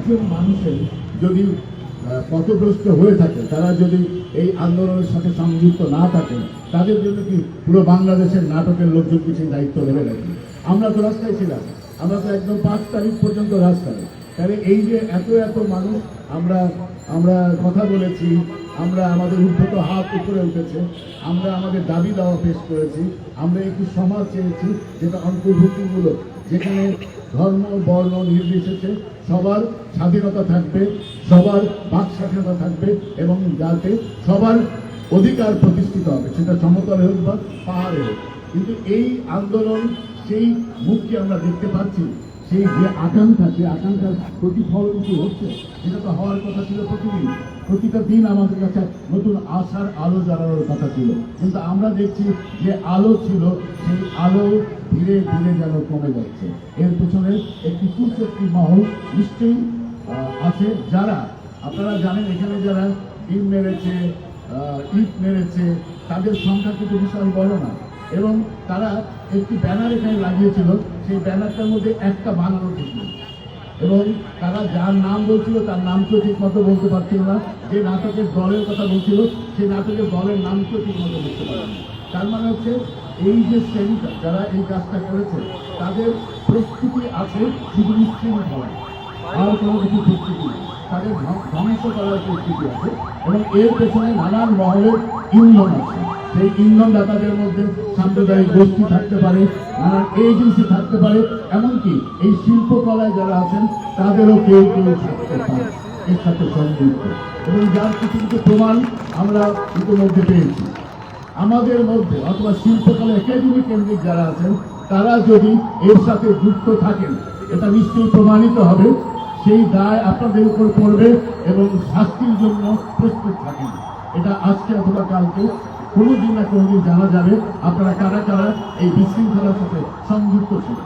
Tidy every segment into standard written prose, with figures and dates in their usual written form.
একজন মানুষের যদি পথভ্রষ্ট হয়ে থাকে, তারা যদি এই আন্দোলনের সাথে সংযুক্ত না থাকেন, তাদের জন্য কি পুরো বাংলাদেশের নাটকের লোকজন কিছু দায়িত্ব নেবে নাকি? আমরা তো রাস্তায় ছিলাম, আমরা তো একদম 5 তারিখ পর্যন্ত রাস্তায়। তাহলে এই যে এত এত মানুষ, আমরা কথা বলেছি, আমরা আমাদের উদ্ধত হাত উপরে উঠেছে, আমরা আমাদের দাবি দাওয়া পেশ করেছি, আমরা একটি সমাজ চেয়েছি যেটা অন্তর্ভুক্তিমূলক, যেখানে ধর্ম বর্ণ নির্বিশেষে সবার স্বাধীনতা থাকবে, সবার বাক স্বাধীনতা থাকবে এবং যাতে সবার অধিকার প্রতিষ্ঠিত হবে, সেটা সমতলে হোক বা পাহাড়ে হোক। কিন্তু এই আন্দোলন সেই মুখকে আমরা দেখতে পাচ্ছি, সেই যে আকাঙ্ক্ষা, সেই আকাঙ্ক্ষার প্রতিফলন কি হচ্ছে, সেটা তো হওয়ার কথা ছিল প্রতিদিন। প্রতিটা দিন আমাদের কাছে নতুন আশার আলো জ্বালানোর কথা ছিল, কিন্তু আমরা দেখছি যে আলো ছিল, সেই আলো ধীরে ধীরে যেন কমে যাচ্ছে। এর পেছনে একটি কুশক্তি মহল নিশ্চয়ই আছে, যারা আপনারা জানেন এখানে যারা ডিম মেরেছে, ইট মেরেছে, তাদের সংখ্যা কিন্তু বিষয় বড় না। এবং তারা একটি ব্যানার এখানে লাগিয়েছিল, সেই ব্যানারটার মধ্যে একটা বানানো ঠিক নেই, এবং তারা যার নাম বলছিল তার নামকেও ঠিক মতো বলতে পারছিল না, যে নাটকের দলের কথা বলছিল সেই নাটকের দলের নামকেও ঠিক মতো বলতে পারেনি। তার মানে হচ্ছে এই যে শ্রেণীটা যারা এই কাজটা করেছে, তাদের প্রস্তুতি আছে শুধু নিশ্চিন্ত হওয়ার, আর কোনো কিছু প্রস্তুতি নেই, তাদের ধ্বংস করার প্রস্তুতি আছে। এবং এর পেছনে নানান মহলের ইন্ধন আছে। সেই ইন্ধনদাতাদের মধ্যে সাম্প্রদায়িক গোষ্ঠী থাকতে পারে, নানান এজেন্সি থাকতে পারে, এমনকি এই শিল্পকলায় যারা আছেন তাদেরও কেউ কেউ থাকতে পারে এর সাথে সংযুক্ত। এবং যার কিছু কিছু প্রমাণ আমরা ইতিমধ্যে পেয়েছি। আমাদের মধ্যে অথবা শিল্পকলা একাডেমি কেন্দ্রিক যারা আছেন, তারা যদি এর সাথে যুক্ত থাকেন, এটা নিশ্চয়ই প্রমাণিত হবে, সেই দায় আপনাদের উপর পড়বে এবং শাস্তির জন্য প্রস্তুত থাকেন। এটা আজকে অথবা কালকে কোনোদিন না কোনোদিন জানা যাবে আপনারা কারা কারা এই বিশৃঙ্খলার সাথে সংযুক্ত ছিল।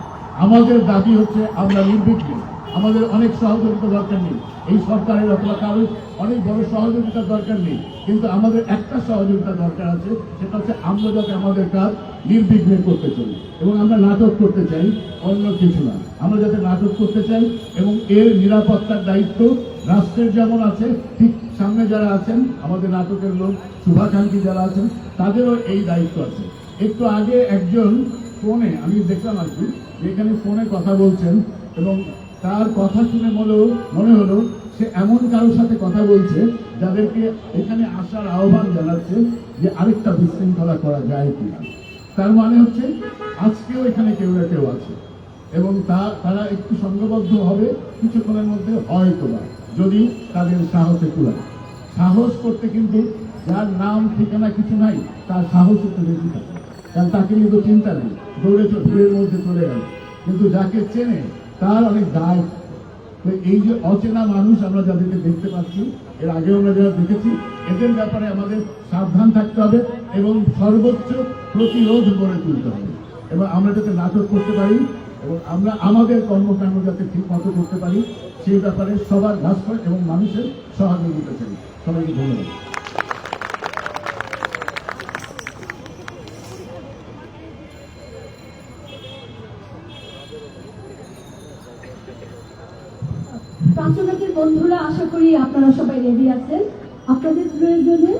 আমাদের দাবি হচ্ছে আমরা নির্বিঘ্নে, আমাদের অনেক সহযোগিতা দরকার নেই, এই সরকারের অথবা কারোর অনেক বড় সহযোগিতার দরকার নেই, কিন্তু আমাদের একটা সহযোগিতা দরকার আছে, সেটা হচ্ছে আমরা যাতে আমাদের কাজ নির্বিঘ্নে করতে চলি। এবং আমরা নাটক করতে চাই, অন্য কিছু না। আমরা যাতে নাটক করতে চাই এবং এর নিরাপত্তার দায়িত্ব রাষ্ট্রের যেমন আছে, ঠিক সামনে যারা আছেন আমাদের নাটকের লোক শুভাকাঙ্ক্ষী যারা আছেন, তাদেরও এই দায়িত্ব আছে। একটু আগে একজন ফোনে আমি দেখলাম আর কি, যেখানে ফোনে কথা বলছেন এবং তার কথা শুনে মনে হলো সে এমন কারোর সাথে কথা বলছে যাদেরকে এখানে আসার আহ্বান জানাচ্ছে যে আরেকটা বিশৃঙ্খলা করা যায় কিনা। তার মানে হচ্ছে আজকেও এখানে কেউ না কেউ আছে এবং তারা একটু সংঘবদ্ধ হবে কিছুক্ষণের মধ্যে, হয়তো বা যদি তাদের সাহসে কুলায়। সাহস করতে কিন্তু যার নাম ঠিকানা কিছু নাই, তার সাহস একটু বেশি থাকে, কারণ তাকে নিয়ে তো চিন্তা নেই, দৌড়ে ভিড়ের মধ্যে চলে গেল। কিন্তু যাকে চেনে তার অনেক দায়। তো এই যে অচেনা মানুষ আমরা যাদেরকে দেখতে পাচ্ছি, এর আগেও আমরা যারা দেখেছি, এদের ব্যাপারে আমাদের সাবধান থাকতে হবে এবং সর্বোচ্চ প্রতিরোধ গড়ে তুলতে হবে। এবং আমরা যাতে নাটক করতে পারি এবং আমরা আমাদের কর্মকাণ্ড যাতে ঠিক মতো করতে পারি, সেই ব্যাপারে সবার রাষ্ট্র এবং মানুষের সহযোগিতা চাই। সবাইকে ধন্যবাদ। প্রাচীনকের বন্ধুরা, আশা করি আপনারা সবাই রেডি আছেন। আপনাদের প্রয়োজনে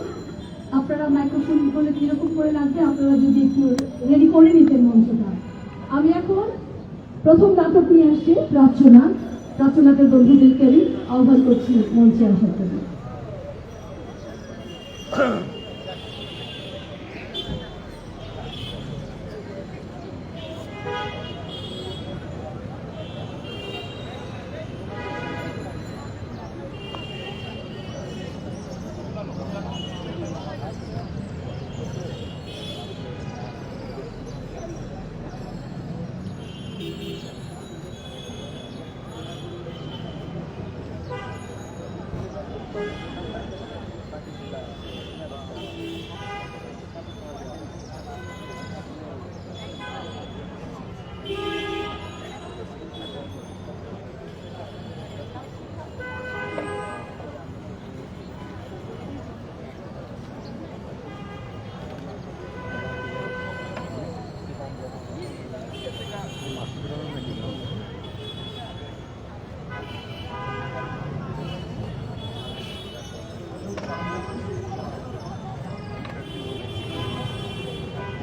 আপনারা মাইক্রোফোন বলে কিরকম করে লাগবে আপনারা যদি একটু রেডি করে নিতেন মঞ্চটা। আমি এখন প্রথম নাটক নিয়ে আসছি প্রাচীনকের বন্ধুদেরকে আমি আহ্বান করছি মঞ্চে আসার জন্য।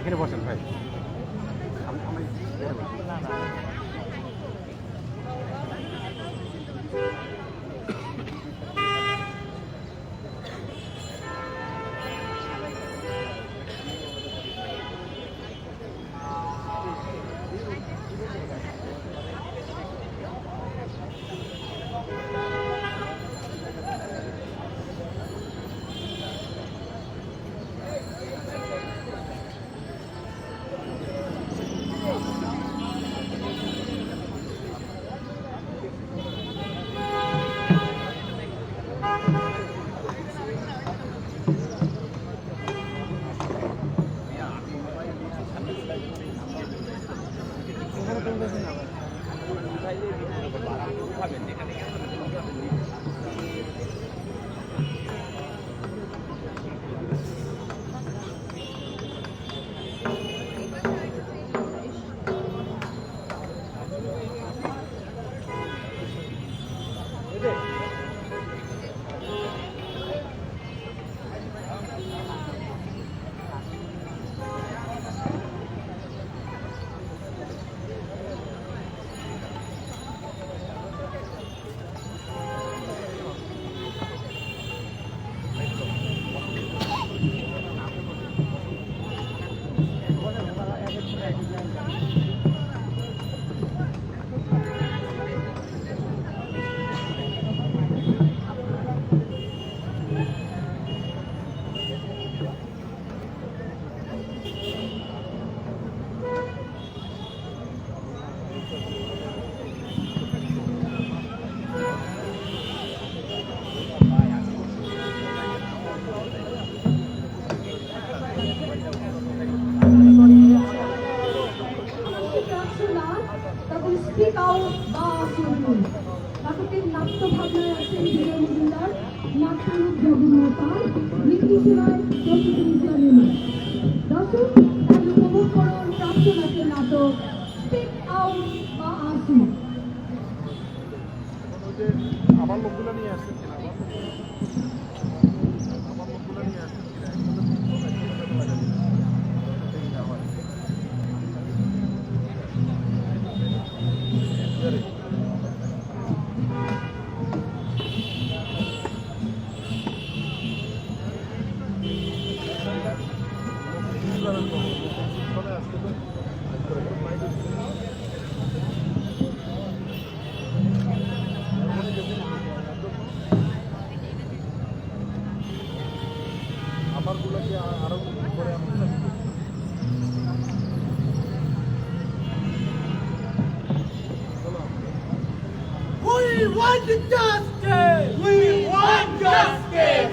এখানে বসেন ভাই। তখন স্পিক আউট বা শুনুন। নাটকের নাট্য ভাবনায় আছেন বিজয় মজুমদার, নাট্যরূপ জগন্নাথ পাল, নীতিশিলায় প্রস্তুতি ইসলামী। দর্শক আজ উপভোগ করুন প্রাচ্যনাটের নাটক স্পিক আউট বা আসুন। আমার লোকগুলো নিয়ে আসছেন কিনা? আমার লোকগুলো নিয়ে আসছেন কিনা? আমারগুলোকে আরো করে We want justice! We want justice!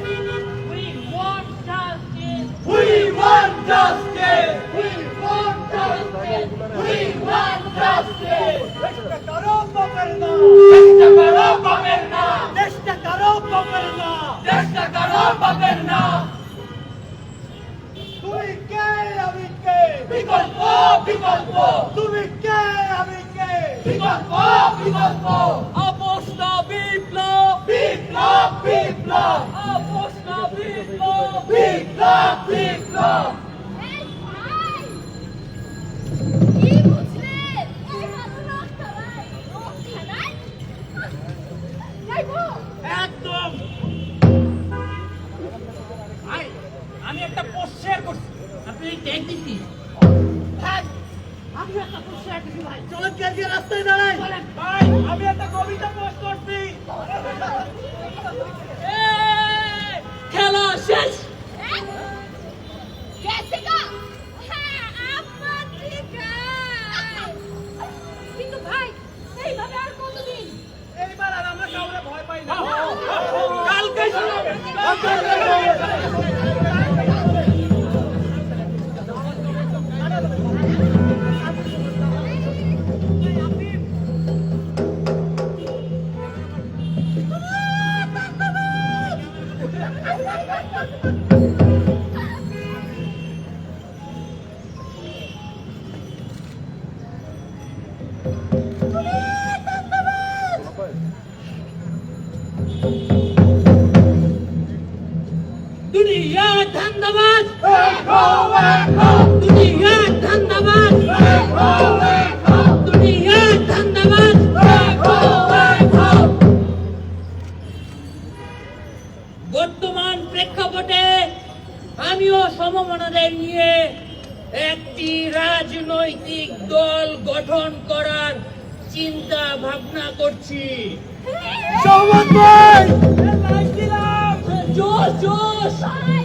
We want justice! We want justice! We want justice! We want justice! Deshta karo pakarna! Deshta karo pakarna! Deshta karo pakarna! Deshta karo pakarna! তুমি কে আমি কে বিকল্প বিকল্প তুমি কে আমি কে বিকল্প বিকল্প আপোষ না বিপ্লব বিপ্লব বিপ্লব আপোষ না বিপ্লব বিপ্লব বিপ্লব এই ভাই কি বুঝলেন এই ঘটনা সবাই রক্ষায় যাইবো একদম ভাই আমি একটা পোস্ট শেয়ার করছি আপনি টেক দিচ্ছি ভাই আমি একটা পোস্ট শেয়ার করছি ভাই চলেন কে রাস্তায় দাঁড়াই ভাই আমি একটা কবিতা পোস্ট করছি খেলা শেষ कैसे का হ্যাঁ আপত্তিকা কিন্তু ভাই এইভাবে আর কতদিন এইবার আর আমরা কাউরে ভয় পাই না কালকে শুনাবে दुनिया ধান্দাবাজ দুনিয়ার ধান্দাবাজ দুনিয়ার ধান্দাবাজ বর্তমান প্রেক্ষাপটে আমিও সমমনাদের নিয়ে একটি রাজনৈতিক দল গঠন করার চিন্তা ভাবনা করছি। জোশ জোশ ভাই